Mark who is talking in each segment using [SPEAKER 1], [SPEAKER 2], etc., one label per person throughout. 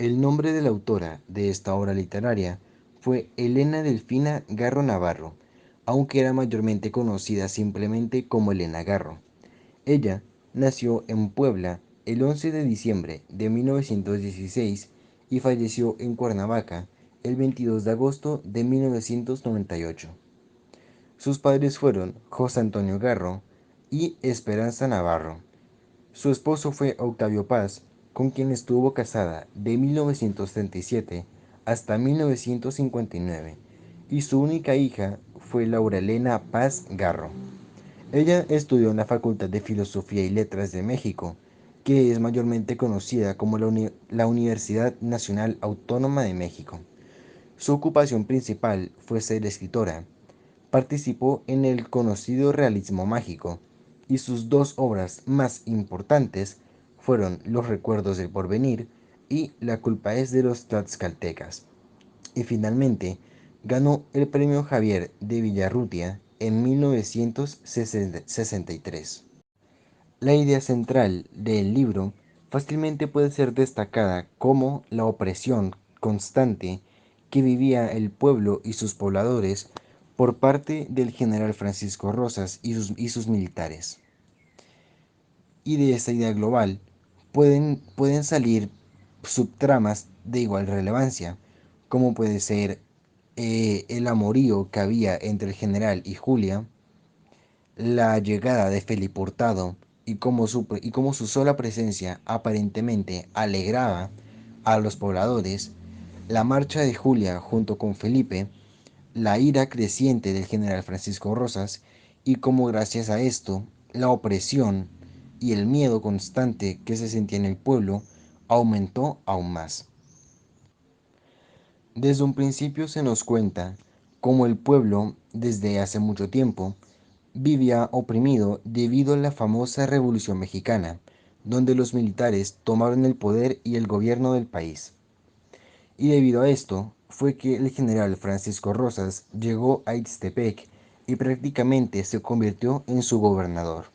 [SPEAKER 1] El nombre de la autora de esta obra literaria fue Elena Delfina Garro Navarro, aunque era mayormente conocida simplemente como Elena Garro. Ella nació en Puebla el 11 de diciembre de 1916 y falleció en Cuernavaca el 22 de agosto de 1998. Sus padres fueron José Antonio Garro y Esperanza Navarro. Su esposo fue Octavio Paz, con quien estuvo casada de 1937 hasta 1959, y su única hija fue Laura Elena Paz Garro. Ella estudió en la Facultad de Filosofía y Letras de México, que es mayormente conocida como la Universidad Nacional Autónoma de México. Su ocupación principal fue ser escritora. Participó en el conocido realismo mágico, y sus dos obras más importantes fueron Los recuerdos del porvenir y La culpa es de los tlaxcaltecas. Y finalmente ganó el premio Javier de Villarrutia en 1963. La idea central del libro fácilmente puede ser destacada como la opresión constante que vivía el pueblo y sus pobladores por parte del general Francisco Rosas y sus militares. Y de esta idea global pueden salir subtramas de igual relevancia, como puede ser el amorío que había entre el general y Julia, la llegada de Felipe Hurtado y cómo su sola presencia aparentemente alegraba a los pobladores, la marcha de Julia junto con Felipe, la ira creciente del general Francisco Rosas y cómo gracias a esto la opresión y el miedo constante que se sentía en el pueblo aumentó aún más. Desde un principio se nos cuenta cómo el pueblo, desde hace mucho tiempo, vivía oprimido debido a la famosa Revolución Mexicana, donde los militares tomaron el poder y el gobierno del país. Y debido a esto fue que el general Francisco Rosas llegó a Ixtepec y prácticamente se convirtió en su gobernador.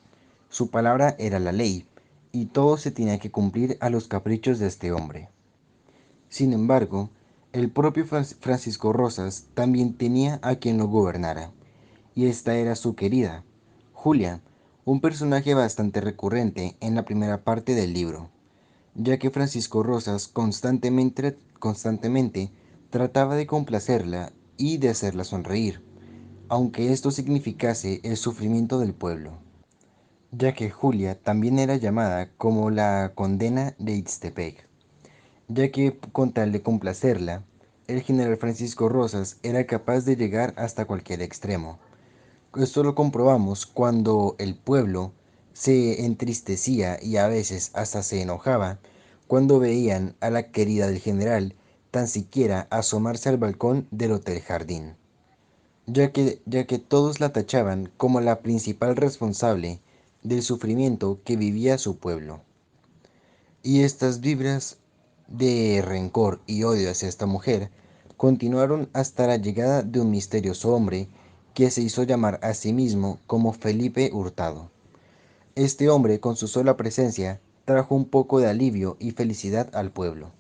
[SPEAKER 1] Su palabra era la ley, y todo se tenía que cumplir a los caprichos de este hombre. Sin embargo, el propio Francisco Rosas también tenía a quien lo gobernara, y esta era su querida, Julia, un personaje bastante recurrente en la primera parte del libro, ya que Francisco Rosas constantemente trataba de complacerla y de hacerla sonreír, aunque esto significase el sufrimiento del pueblo, ya que Julia también era llamada como la condena de Ixtepec, ya que con tal de complacerla, el general Francisco Rosas era capaz de llegar hasta cualquier extremo. Esto lo comprobamos cuando el pueblo se entristecía y a veces hasta se enojaba cuando veían a la querida del general tan siquiera asomarse al balcón del Hotel Jardín, ya que todos la tachaban como la principal responsable del sufrimiento que vivía su pueblo. Y estas vibras de rencor y odio hacia esta mujer continuaron hasta la llegada de un misterioso hombre que se hizo llamar a sí mismo como Felipe Hurtado. Este hombre, con su sola presencia, trajo un poco de alivio y felicidad al pueblo.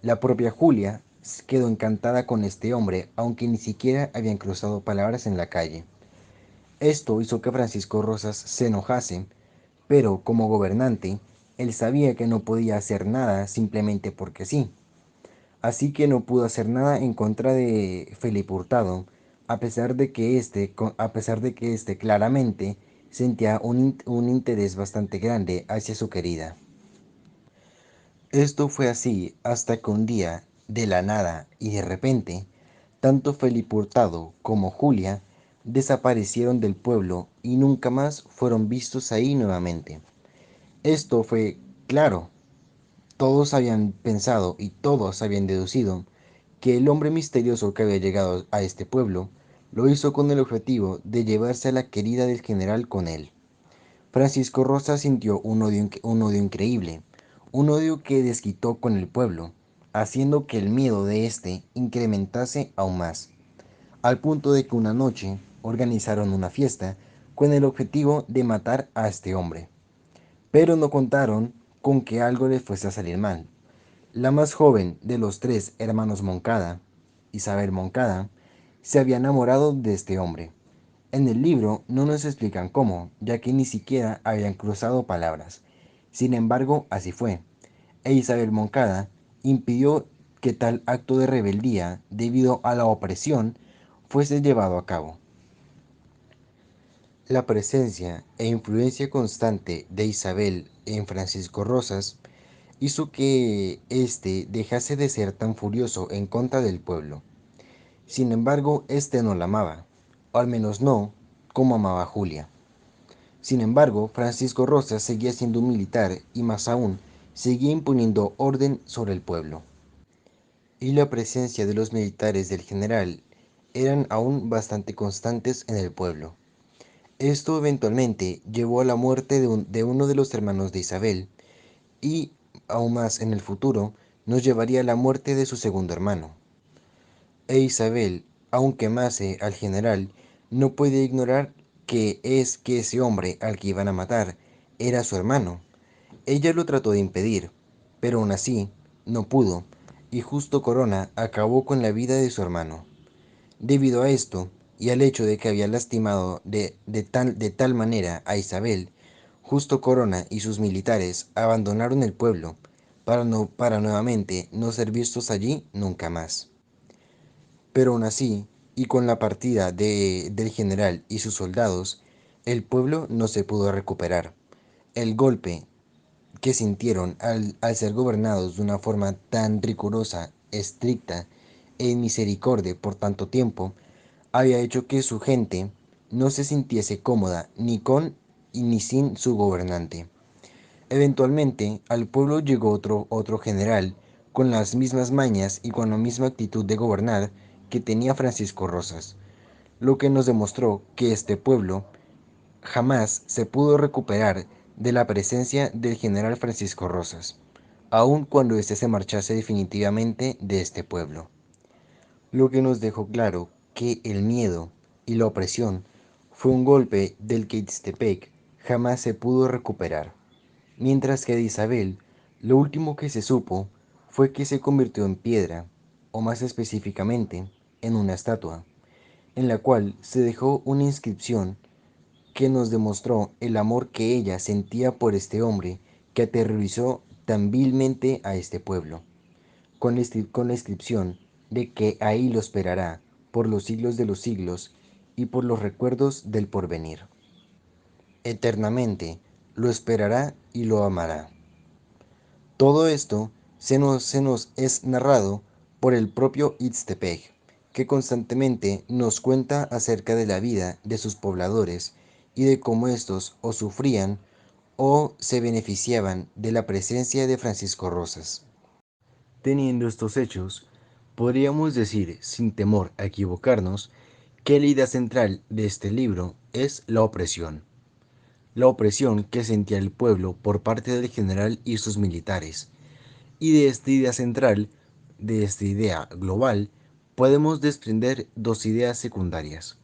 [SPEAKER 1] La propia Julia quedó encantada con este hombre, aunque ni siquiera habían cruzado palabras en la calle. Esto hizo que Francisco Rosas se enojase, pero como gobernante, él sabía que no podía hacer nada simplemente porque sí. Así que no pudo hacer nada en contra de Felipe Hurtado, a pesar de que éste claramente sentía un interés bastante grande hacia su querida. Esto fue así hasta que un día, de la nada y de repente, tanto Felipe Hurtado como Julia desaparecieron del pueblo y nunca más fueron vistos ahí nuevamente. Esto fue claro. Todos habían pensado y todos habían deducido que el hombre misterioso que había llegado a este pueblo lo hizo con el objetivo de llevarse a la querida del general con él. Francisco Rosa sintió un odio increíble, un odio que desquitó con el pueblo, haciendo que el miedo de éste incrementase aún más, al punto de que una noche organizaron una fiesta con el objetivo de matar a este hombre. Pero no contaron con que algo le fuese a salir mal, La más joven de los tres hermanos Moncada, Isabel Moncada, se había enamorado de este hombre. En el libro no nos explican cómo, ya que ni siquiera habían cruzado palabras. Sin embargo, así fue. E Isabel Moncada impidió que tal acto de rebeldía, debido a la opresión, fuese llevado a cabo. La presencia e influencia constante de Isabel en Francisco Rosas hizo que éste dejase de ser tan furioso en contra del pueblo. Sin embargo, éste no la amaba, o al menos no como amaba a Julia. Sin embargo, Francisco Rosas seguía siendo un militar y más aún, seguía imponiendo orden sobre el pueblo. Y la presencia de los militares del general eran aún bastante constantes en el pueblo. Esto eventualmente llevó a la muerte de uno de los hermanos de Isabel y, aún más en el futuro, nos llevaría a la muerte de su segundo hermano. E Isabel, aunque amase al general, no puede ignorar que ese hombre al que iban a matar era su hermano. Ella lo trató de impedir, pero aún así no pudo, y justo Corona acabó con la vida de su hermano. Debido a esto, y al hecho de que había lastimado de tal manera a Isabel, justo Corona y sus militares abandonaron el pueblo para nuevamente no ser vistos allí nunca más. Pero aún así, y con la partida del general y sus soldados, el pueblo no se pudo recuperar. El golpe que sintieron al ser gobernados de una forma tan rigurosa, estricta e misericordia por tanto tiempo, había hecho que su gente no se sintiese cómoda ni con ni sin su gobernante. Eventualmente, al pueblo llegó otro general con las mismas mañas y con la misma actitud de gobernar que tenía Francisco Rosas, lo que nos demostró que este pueblo jamás se pudo recuperar de la presencia del general Francisco Rosas, aun cuando éste se marchase definitivamente de este pueblo, lo que nos dejó claro que el miedo y la opresión fue un golpe del que Ixtepec jamás se pudo recuperar. Mientras que de Isabel, lo último que se supo fue que se convirtió en piedra, o más específicamente, en una estatua, en la cual se dejó una inscripción que nos demostró el amor que ella sentía por este hombre que aterrorizó tan vilmente a este pueblo, con la inscripción de que ahí lo esperará por los siglos de los siglos y por los recuerdos del porvenir. Eternamente lo esperará y lo amará. Todo esto se nos es narrado por el propio Ixtepec, que constantemente nos cuenta acerca de la vida de sus pobladores y de cómo estos o sufrían o se beneficiaban de la presencia de Francisco Rosas. Teniendo estos hechos, podríamos decir, sin temor a equivocarnos, que la idea central de este libro es la opresión que sentía el pueblo por parte del general y sus militares. Y de esta idea central, de esta idea global, podemos desprender dos ideas secundarias,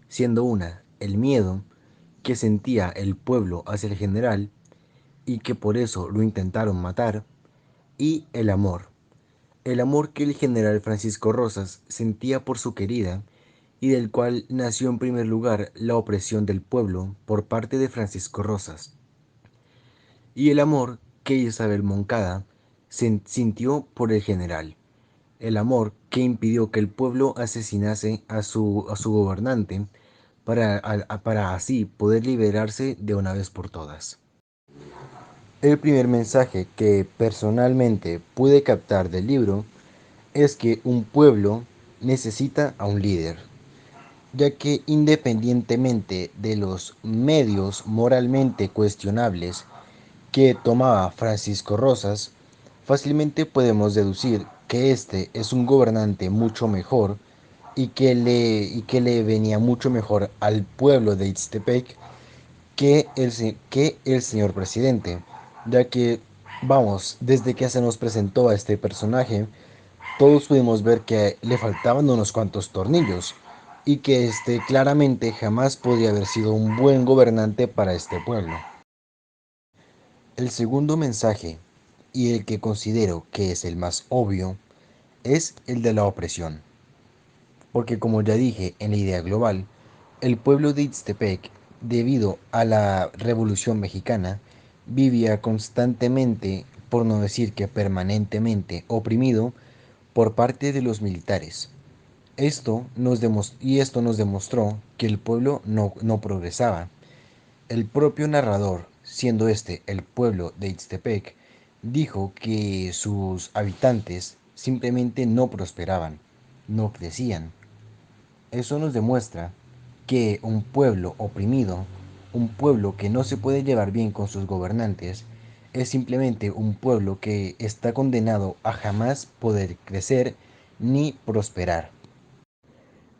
[SPEAKER 1] siendo una el miedo que sentía el pueblo hacia el general y que por eso lo intentaron matar, y el amor que el general Francisco Rosas sentía por su querida y del cual nació en primer lugar la opresión del pueblo por parte de Francisco Rosas, y el amor que Isabel Moncada sintió por el general, el amor que impidió que el pueblo asesinase a su gobernante para así poder liberarse de una vez por todas. El primer mensaje que personalmente pude captar del libro es que un pueblo necesita a un líder, ya que independientemente de los medios moralmente cuestionables que tomaba Francisco Rosas, fácilmente podemos deducir que este es un gobernante mucho mejor y que le venía mucho mejor al pueblo de Ixtepec que el señor presidente, ya que, vamos, desde que se nos presentó a este personaje, todos pudimos ver que le faltaban unos cuantos tornillos y que este claramente jamás podía haber sido un buen gobernante para este pueblo. El segundo mensaje y el que considero que es el más obvio es el de la opresión. Porque como ya dije en la idea global, el pueblo de Ixtepec, debido a la Revolución Mexicana, vivía constantemente, por no decir que permanentemente, oprimido por parte de los militares. Esto nos demostró que el pueblo no progresaba. El propio narrador, siendo este el pueblo de Ixtepec, dijo que sus habitantes simplemente no prosperaban, no crecían. Eso nos demuestra que un pueblo oprimido, un pueblo que no se puede llevar bien con sus gobernantes, es simplemente un pueblo que está condenado a jamás poder crecer ni prosperar.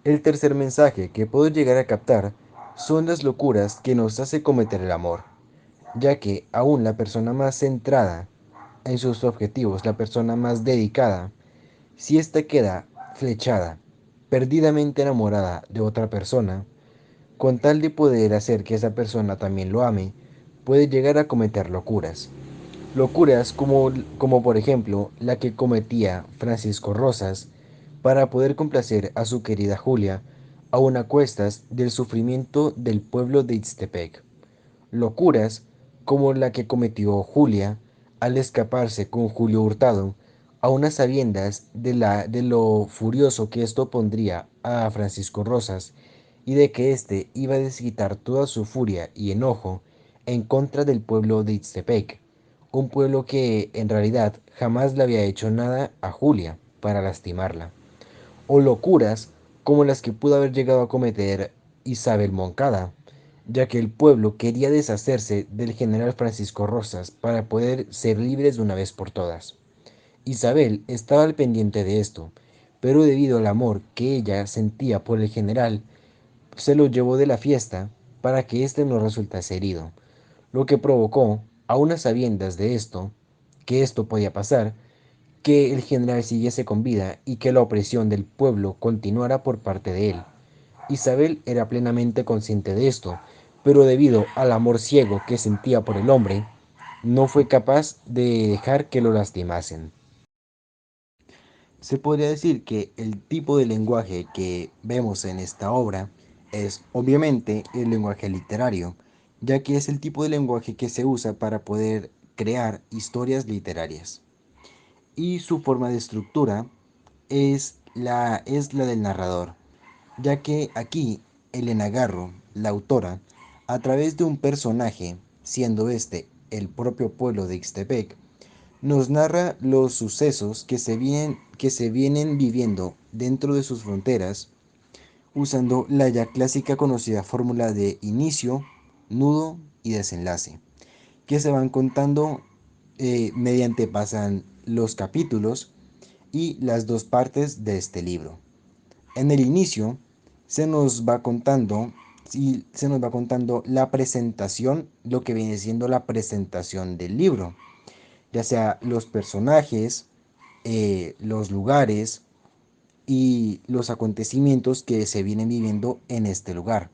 [SPEAKER 1] El tercer mensaje que puedo llegar a captar son las locuras que nos hace cometer el amor, ya que aún la persona más centrada en sus objetivos, la persona más dedicada, si ésta queda flechada, perdidamente enamorada de otra persona, con tal de poder hacer que esa persona también lo ame, puede llegar a cometer locuras. Locuras como por ejemplo la que cometía Francisco Rosas para poder complacer a su querida Julia, aun a cuestas del sufrimiento del pueblo de Ixtepec. Locuras como la que cometió Julia al escaparse con Julio Hurtado, a unas sabiendas de lo furioso que esto pondría a Francisco Rosas y de que éste iba a desquitar toda su furia y enojo en contra del pueblo de Ixtepec, un pueblo que en realidad jamás le había hecho nada a Julia para lastimarla, o locuras como las que pudo haber llegado a cometer Isabel Moncada, ya que el pueblo quería deshacerse del general Francisco Rosas para poder ser libres de una vez por todas. Isabel estaba al pendiente de esto, pero debido al amor que ella sentía por el general, se lo llevó de la fiesta para que éste no resultase herido, lo que provocó, a unas sabiendas de esto, que esto podía pasar, que el general siguiese con vida y que la opresión del pueblo continuara por parte de él. Isabel era plenamente consciente de esto, pero debido al amor ciego que sentía por el hombre, no fue capaz de dejar que lo lastimasen. Se podría decir que el tipo de lenguaje que vemos en esta obra es obviamente el lenguaje literario, ya que es el tipo de lenguaje que se usa para poder crear historias literarias. Y su forma de estructura es la del narrador, ya que aquí Elena Garro, la autora, a través de un personaje, siendo este el propio pueblo de Ixtepec, nos narra los sucesos que se vienen viviendo dentro de sus fronteras, usando la ya clásica conocida fórmula de inicio, nudo y desenlace, que se van contando mediante pasan los capítulos y las dos partes de este libro. En el inicio se nos va contando se nos va contando la presentación, lo que viene siendo la presentación del libro, ya sea los personajes, los lugares y los acontecimientos que se vienen viviendo en este lugar.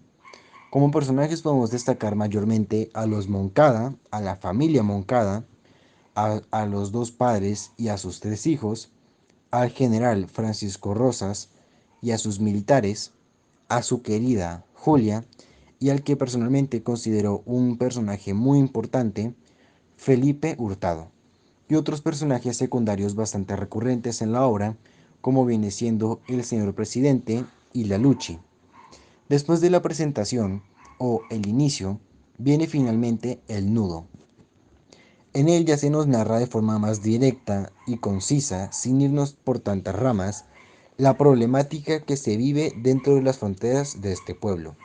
[SPEAKER 1] Como personajes podemos destacar mayormente a los Moncada, a la familia Moncada, a los dos padres y a sus tres hijos, al general Francisco Rosas y a sus militares, a su querida Julia y al que personalmente considero un personaje muy importante, Felipe Hurtado, y otros personajes secundarios bastante recurrentes en la obra, como viene siendo el señor presidente y la Luchi. Después de la presentación, o el inicio, viene finalmente el nudo. En él ya se nos narra de forma más directa y concisa, sin irnos por tantas ramas, la problemática que se vive dentro de las fronteras de este pueblo,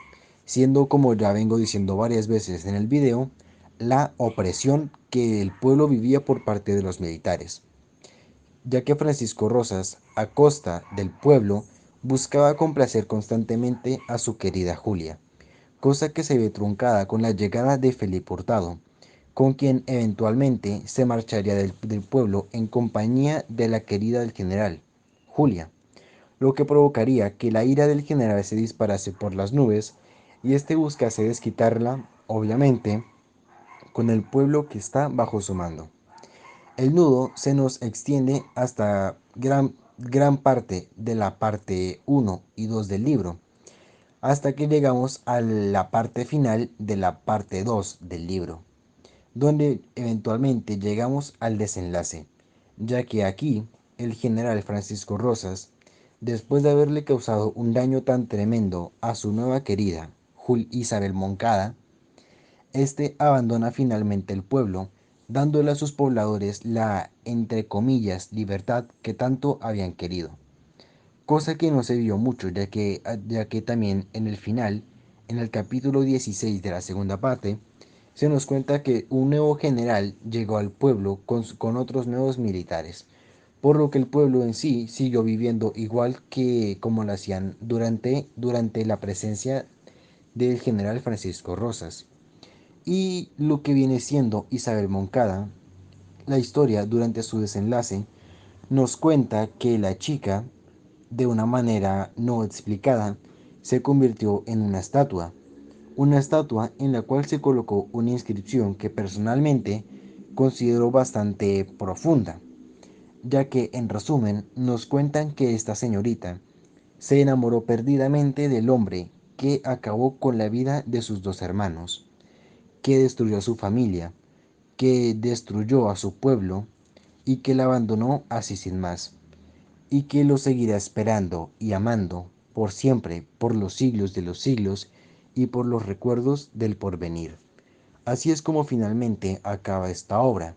[SPEAKER 1] siendo, como ya vengo diciendo varias veces en el video, la opresión que el pueblo vivía por parte de los militares, ya que Francisco Rosas, a costa del pueblo, buscaba complacer constantemente a su querida Julia, cosa que se ve truncada con la llegada de Felipe Hurtado, con quien eventualmente se marcharía del pueblo en compañía de la querida del general, Julia, lo que provocaría que la ira del general se disparase por las nubes y este buscase desquitarla, obviamente, con el pueblo que está bajo su mando. El nudo se nos extiende hasta gran parte de la parte uno y 2 del libro, hasta que llegamos a la parte final de la parte 2 del libro, donde eventualmente llegamos al desenlace, ya que aquí el general Francisco Rosas, después de haberle causado un daño tan tremendo a su nueva querida, Isabel Moncada, este abandona finalmente el pueblo, dándole a sus pobladores la, entre comillas, libertad que tanto habían querido. Cosa que no se vio mucho, ya que también en el final, en el capítulo 16 de la segunda parte, se nos cuenta que un nuevo general llegó al pueblo con otros nuevos militares, por lo que el pueblo en sí siguió viviendo igual que como lo hacían durante la presencia del general Francisco Rosas. Y lo que viene siendo Isabel Moncada, la historia durante su desenlace nos cuenta que la chica, de una manera no explicada, se convirtió en una estatua en la cual se colocó una inscripción que personalmente considero bastante profunda, ya que en resumen nos cuentan que esta señorita se enamoró perdidamente del hombre que acabó con la vida de sus dos hermanos, que destruyó a su familia, que destruyó a su pueblo y que la abandonó así sin más, y que lo seguirá esperando y amando por siempre, por los siglos de los siglos y por los recuerdos del porvenir. Así es como finalmente acaba esta obra,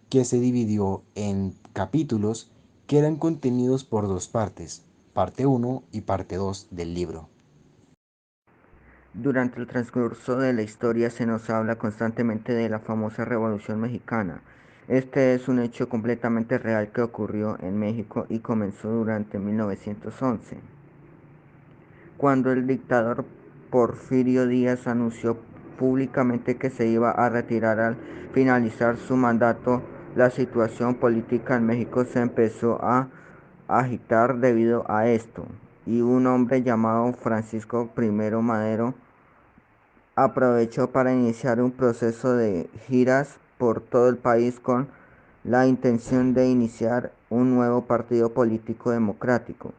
[SPEAKER 1] que se dividió en capítulos que eran contenidos por dos partes, parte uno y parte 2 del libro.
[SPEAKER 2] Durante el transcurso de la historia se nos habla constantemente de la famosa Revolución Mexicana. Este es un hecho completamente real que ocurrió en México y comenzó durante 1911, cuando el dictador Porfirio Díaz anunció públicamente que se iba a retirar al finalizar su mandato. La situación política en México se empezó a agitar debido a esto, y un hombre llamado Francisco I. Madero aprovechó para iniciar un proceso de giras por todo el país con la intención de iniciar un nuevo partido político democrático.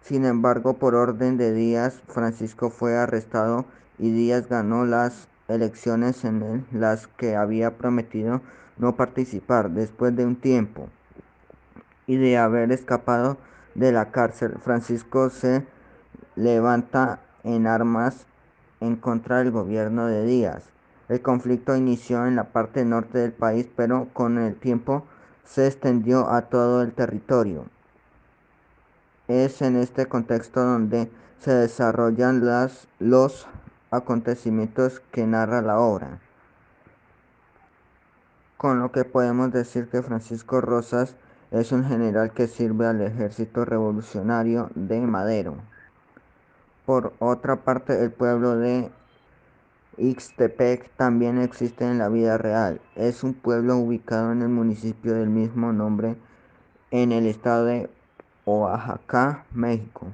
[SPEAKER 2] Sin embargo, por orden de Díaz, Francisco fue arrestado y Díaz ganó las elecciones en las que había prometido no participar. Después de un tiempo y de haber escapado de la cárcel, Francisco se levanta en armas en contra del gobierno de Díaz. El conflicto inició en la parte norte del país, pero con el tiempo se extendió a todo el territorio. Es en este contexto donde se desarrollan los acontecimientos que narra la obra, con lo que podemos decir que Francisco Rosas es un general que sirve al ejército revolucionario de Madero. Por otra parte, el pueblo de Ixtepec también existe en la vida real. Es un pueblo ubicado en el municipio del mismo nombre en el estado de Oaxaca, México.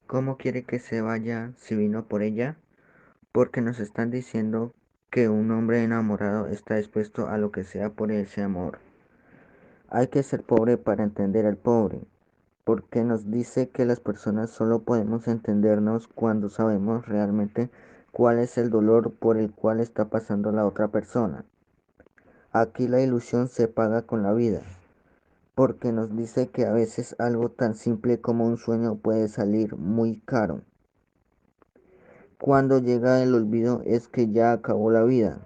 [SPEAKER 2] ¿Cómo quiere que se vaya si vino por ella? Porque nos están diciendo que un hombre enamorado está dispuesto a lo que sea por ese amor. Hay que ser pobre para entender al pobre, porque nos dice que las personas solo podemos entendernos cuando sabemos realmente cuál es el dolor por el cual está pasando la otra persona. Aquí la ilusión se paga con la vida, porque nos dice que a veces algo tan simple como un sueño puede salir muy caro. Cuando llega el olvido es que ya acabó la vida,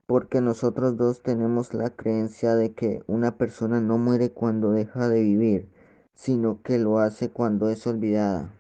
[SPEAKER 2] porque nosotros dos tenemos la creencia de que una persona no muere cuando deja de vivir, sino que lo hace cuando es olvidada.